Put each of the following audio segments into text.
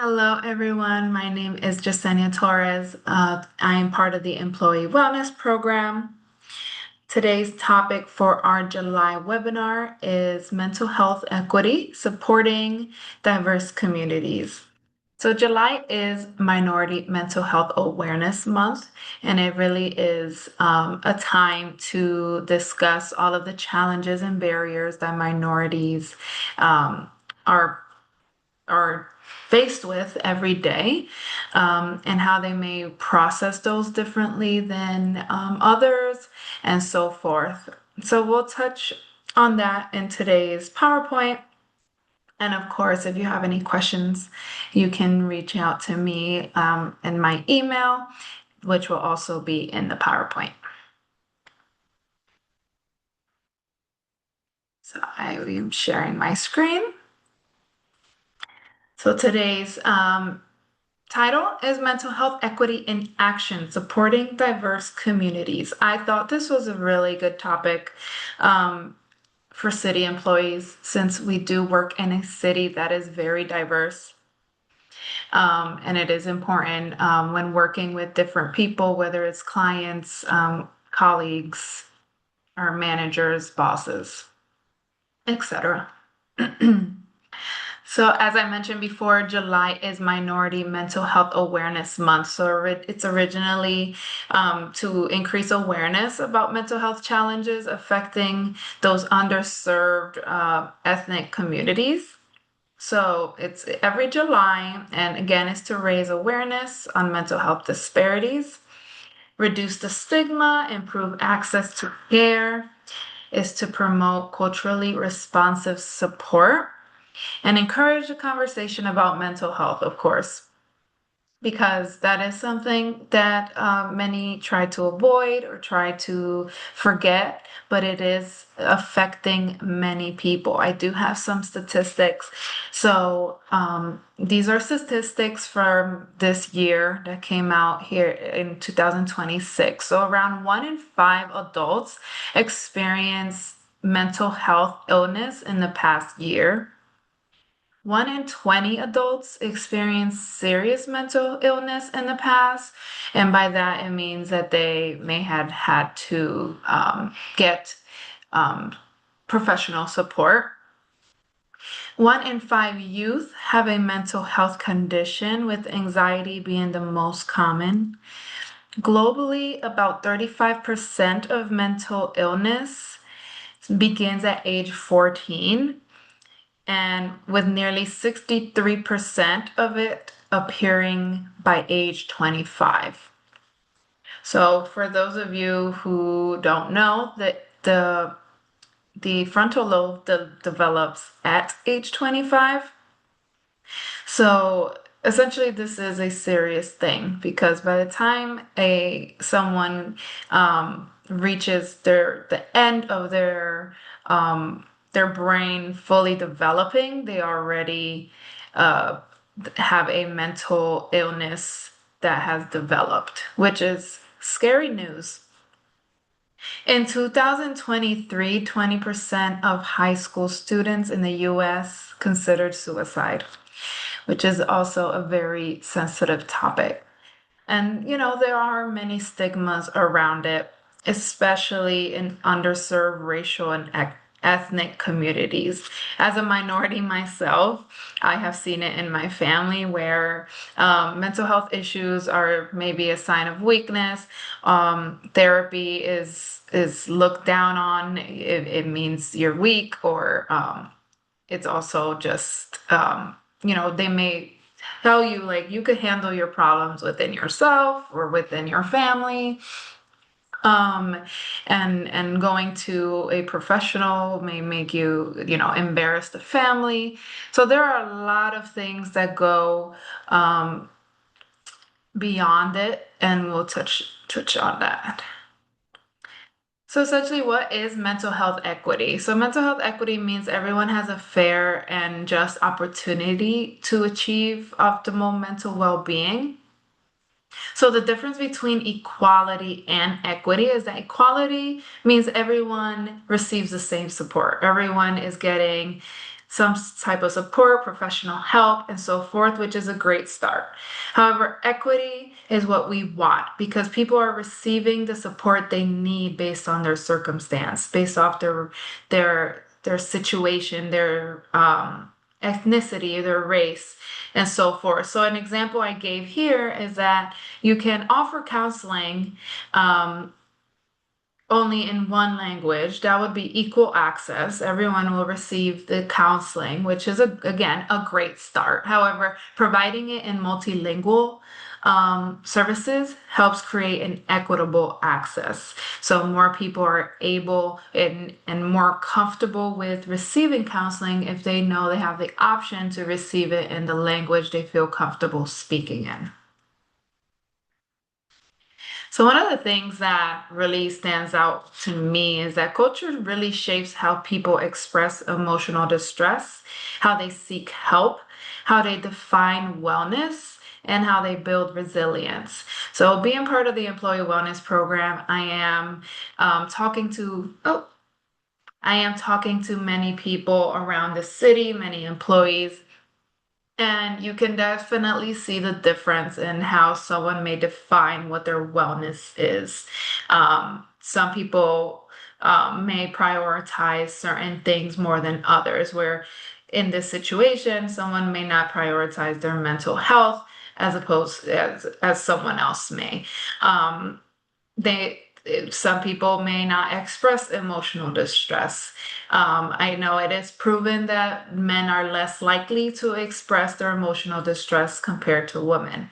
Hello, everyone. My name is Jasenia Torres. I am part of the Employee Wellness Program. Today's topic for our July webinar is mental health equity, supporting diverse communities. So, July is Minority Mental Health Awareness Month, and it really is a time to discuss all of the challenges and barriers that minorities um, are are faced with every day, and how they may process those differently than others, and so forth. So, we'll touch on that in today's PowerPoint. And of course, if you have any questions, you can reach out to me in my email, which will also be in the PowerPoint. So, I am sharing my screen. So, today's title is Mental Health Equity in Action, Supporting Diverse Communities. I thought this was a really good topic for city employees since we do work in a city that is very diverse. And it is important when working with different people, whether it's clients, colleagues, or managers, bosses, etc. So, as I mentioned before, July is Minority Mental Health Awareness Month. So, it's originally to increase awareness about mental health challenges affecting those underserved ethnic communities. So, it's every July, and again, it's to raise awareness on mental health disparities, reduce the stigma, improve access to care, is to promote culturally responsive support and encourage a conversation about mental health, of course, because that is something that many try to avoid or try to forget, but it is affecting many people. I do have some statistics. So these are statistics from this year that came out here in 2026. So around 1 in 5 adults experience mental health illness in the past year. 1 in 20 adults experience serious mental illness in the past. And by that, it means that they may have had to get um, professional support. 1 in 5 youth have a mental health condition, with anxiety being the most common. Globally, about 35% of mental illness begins at age 14, and with nearly 63% of it appearing by age 25. So, for those of you who don't know, that the frontal lobe develops at age 25. So, essentially, this is a serious thing because by the time a someone reaches the end of their brain fully developing, they already uh, have a mental illness that has developed, which is scary news. In 2023, 20% of high school students in the US considered suicide, which is also a very sensitive topic. And, there are many stigmas around it, especially in underserved racial and ethnic communities. As a minority myself, I have seen it in my family where mental health issues are maybe a sign of weakness. Therapy is looked down on. It means you're weak, or it's also just they may tell you like you could handle your problems within yourself or within your family, um and going to a professional may make you embarrass the family. So there are a lot of things that go beyond it, and we'll touch on that. So essentially, what is mental health equity? So mental health equity means everyone has a fair and just opportunity to achieve optimal mental well-being. So the difference between equality and equity is that equality means everyone receives the same support. Everyone is getting some type of support, professional help, and so forth, which is a great start. However, equity is what we want because people are receiving the support they need based on their circumstance, based off their situation, their ethnicity, their race, and so forth. So an example I gave here is that you can offer counseling um, only in one language. That would be equal access. Everyone will receive the counseling, which is again a great start. However, providing it in multilingual services helps create an equitable access. So more people are able and more comfortable with receiving counseling if they know they have the option to receive it in the language they feel comfortable speaking in. So one of the things that really stands out to me is that culture really shapes how people express emotional distress, how they seek help, how they define wellness, and how they build resilience. So being part of the employee wellness program, talking to I am talking to many people around the city, many employees, and you can definitely see the difference in how someone may define what their wellness is. Some people may prioritize certain things more than others, where in this situation, someone may not prioritize their mental health as opposed as someone else may. Um, they some people may not express emotional distress. I know it is proven that men are less likely to express their emotional distress compared to women,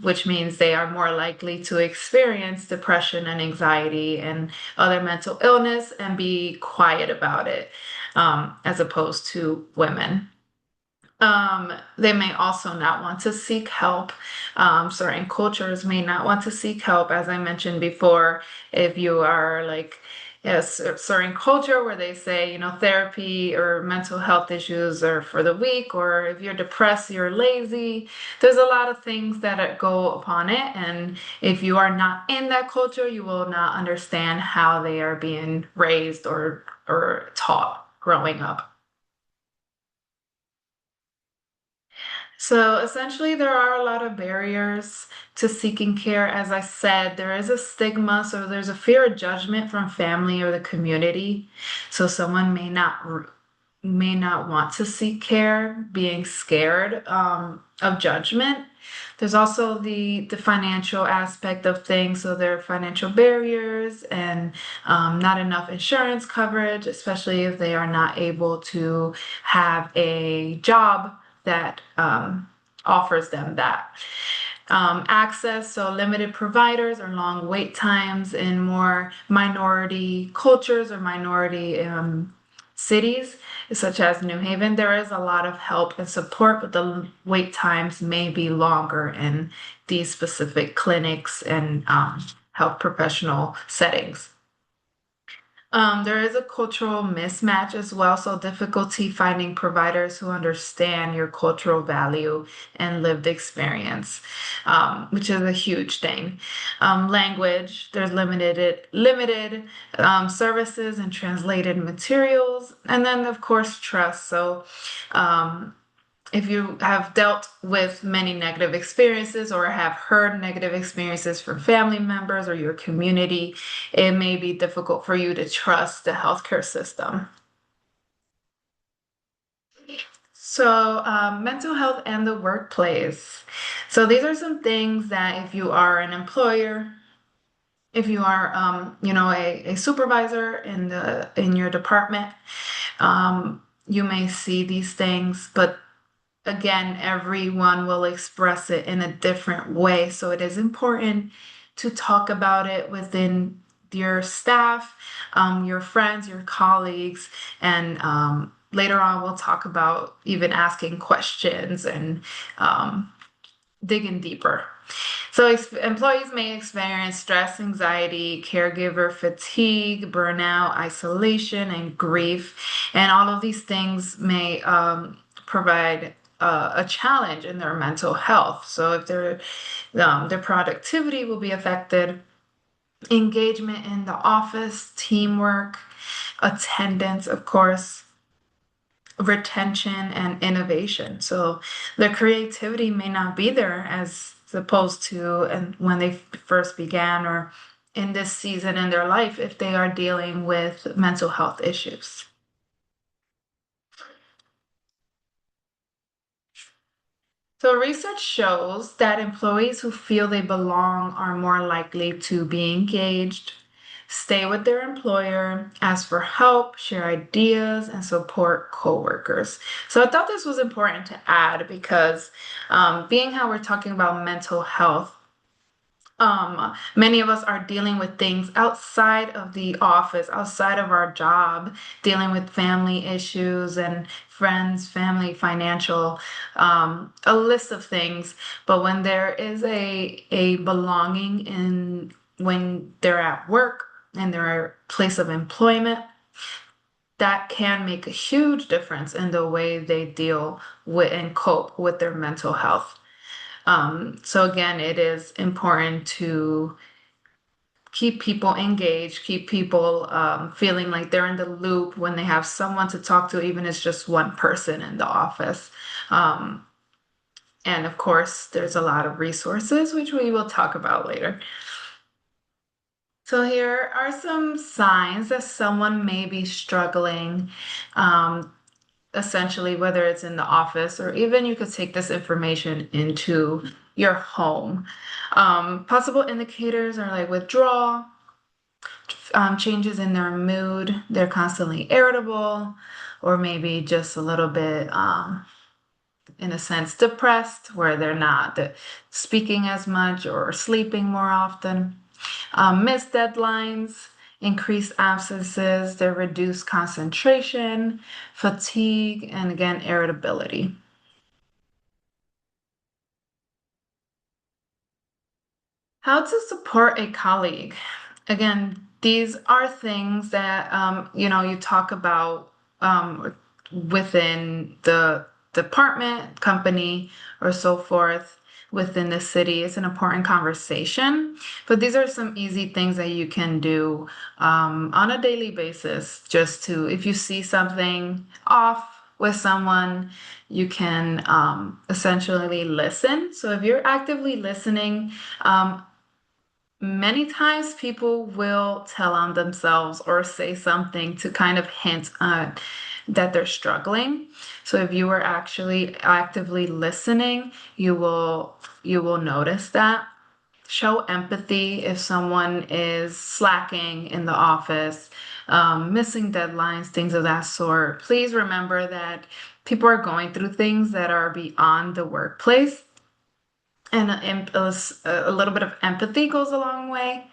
which means they are more likely to experience depression and anxiety and other mental illness and be quiet about it, as opposed to women. They may also not want to seek help. Certain cultures may not want to seek help, as I mentioned before. If you are like a certain culture where they say, therapy or mental health issues are for the weak, or if you're depressed, you're lazy. There's a lot of things that go upon it, and if you are not in that culture, you will not understand how they are being raised or taught growing up. So essentially, there are a lot of barriers to seeking care. As I said, there is a stigma, so there's a fear of judgment from family or the community. So someone may not want to seek care, being scared of judgment. There's also the financial aspect of things. So there are financial barriers and not enough insurance coverage, especially if they are not able to have a job that offers them that. Access, so limited providers or long wait times in more minority cultures or minority cities, such as New Haven. There is a lot of help and support, but the wait times may be longer in these specific clinics and health professional settings. There is a cultural mismatch as well, so difficulty finding providers who understand your cultural value and lived experience, which is a huge thing. Language, there's limited services and translated materials, and then of course trust. So um, if you have dealt with many negative experiences or have heard negative experiences from family members or your community, it may be difficult for you to trust the healthcare system. So, mental health and the workplace. So, these are some things that if you are an employer, if you are, a supervisor in your department, you may see these things, but again, everyone will express it in a different way. So it is important to talk about it within your staff, your friends, your colleagues, and later on we'll talk about even asking questions and digging deeper. So employees may experience stress, anxiety, caregiver fatigue, burnout, isolation, and grief. And all of these things may provide a challenge in their mental health. So if their productivity will be affected, engagement in the office, teamwork, attendance, of course, retention and innovation. So the creativity may not be there as opposed to and when they first began or in this season in their life if they are dealing with mental health issues. So research shows that employees who feel they belong are more likely to be engaged, stay with their employer, ask for help, share ideas, and support coworkers. So I thought this was important to add because being how we're talking about mental health, many of us are dealing with things outside of the office, outside of our job, dealing with family issues and friends, family, financial, a list of things. But when there is a belonging in when they're at work and their place of employment, that can make a huge difference in the way they deal with and cope with their mental health. So again, it is important to keep people engaged, keep people feeling like they're in the loop when they have someone to talk to, even if it's just one person in the office. Um, and of course, there's a lot of resources, which we will talk about later. So here are some signs that someone may be struggling, um, essentially, whether it's in the office or even you could take this information into your home. Possible indicators are like withdrawal, changes in their mood, they're constantly irritable, or maybe just a little bit, in a sense, depressed, where they're not speaking as much or sleeping more often. Missed deadlines, increased absences, their reduced concentration, fatigue, and again, irritability. How to support a colleague. Again, these are things that you talk about within the department, company, or so forth within the city. It's an important conversation, but these are some easy things that you can do on a daily basis. Just to, if you see something off with someone, you can essentially listen. So if you're actively listening, many times people will tell on themselves or say something to kind of hint that they're struggling. So if you are actually actively listening, you will notice that. Show empathy if someone is slacking in the office, missing deadlines, things of that sort. Please remember that people are going through things that are beyond the workplace. And a little bit of empathy goes a long way.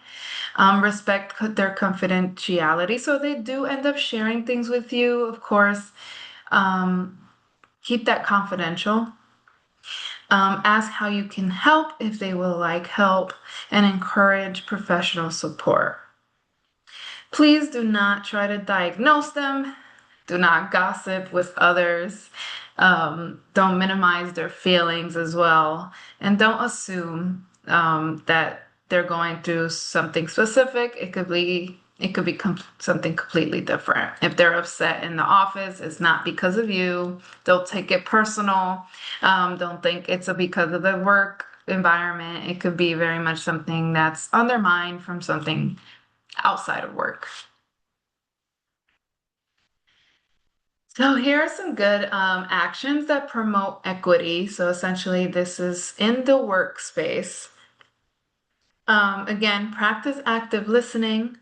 Respect their confidentiality. So they do end up sharing things with you, of course. Um, Keep that confidential. Ask how you can help if they will like help, and encourage professional support. Please do not try to diagnose them. Do not gossip with others. Don't minimize their feelings as well. And don't assume that they're going through something specific. It could be something completely different. If they're upset in the office, it's not because of you. Don't take it personal. Don't think it's because of the work environment. It could be very much something that's on their mind from something outside of work. So here are some good actions that promote equity. So essentially, this is in the workspace. Again, practice active listening,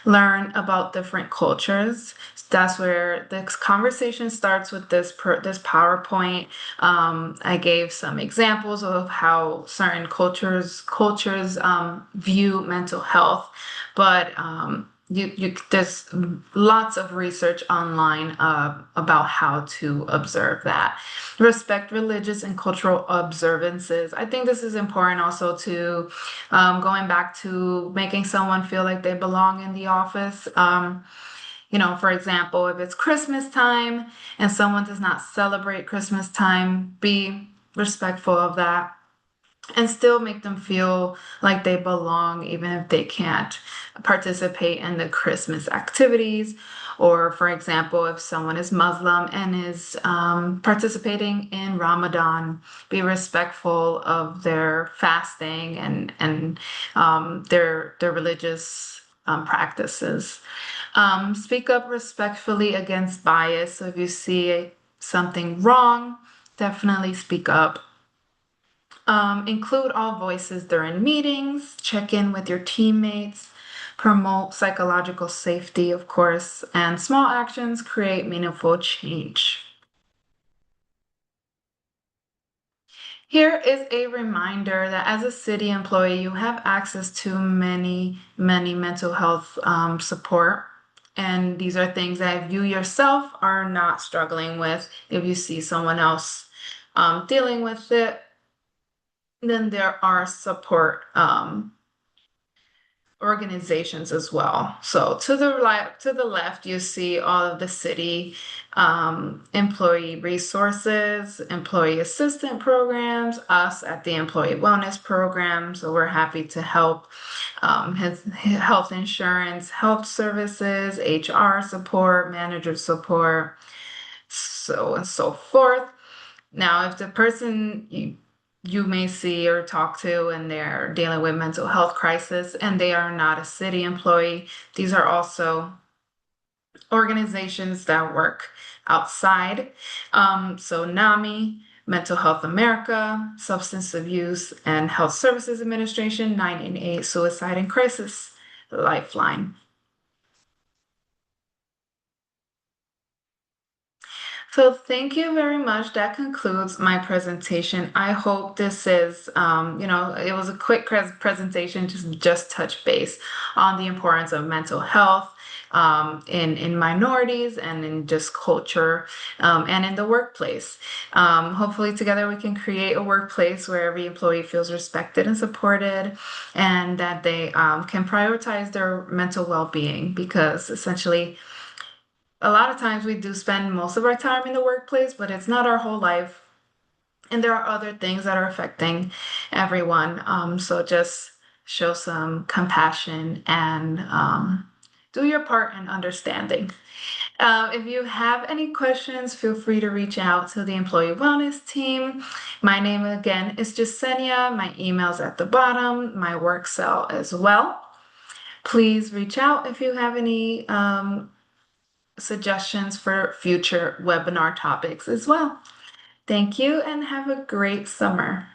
learn about different cultures. That's where the conversation starts with this PowerPoint. I gave some examples of how certain cultures view mental health, but there's lots of research online about how to observe that. Respect religious and cultural observances. I think this is important also to going back to making someone feel like they belong in the office. For example, if it's Christmas time and someone does not celebrate Christmas time, be respectful of that. and still make them feel like they belong, even if they can't participate in the Christmas activities. Or, for example, if someone is Muslim and is participating in Ramadan, be respectful of their fasting and their religious practices. Speak up respectfully against bias. So if you see something wrong, definitely speak up. Include all voices during meetings, check in with your teammates, promote psychological safety, of course, and small actions create meaningful change. Here is a reminder that as a city employee, you have access to many mental health support. And these are things that if you yourself are not struggling with, if you see someone else dealing with it, then there are support organizations as well. So to the left, you see all of the city employee resources, employee assistant programs, us at the employee wellness program. So we're happy to help his health insurance, health services, HR support, manager support, so and so forth. Now, if the person you may see or talk to and they're dealing with mental health crisis and they are not a city employee, these are also organizations that work outside. So NAMI, Mental Health America, Substance Abuse and Health Services Administration, 988 Suicide and Crisis Lifeline. So thank you very much. That concludes my presentation. I hope this is, it was a quick presentation, just touch base on the importance of mental health in minorities and in just culture and in the workplace. Hopefully together we can create a workplace where every employee feels respected and supported and that they can prioritize their mental well-being because essentially a lot of times we do spend most of our time in the workplace, but it's not our whole life. And there are other things that are affecting everyone. So just show some compassion and do your part in understanding. If you have any questions, feel free to reach out to the employee wellness team. My name again is Jasenia. My email's at the bottom, my work cell as well. Please reach out if you have any suggestions for future webinar topics as well. Thank you and have a great summer.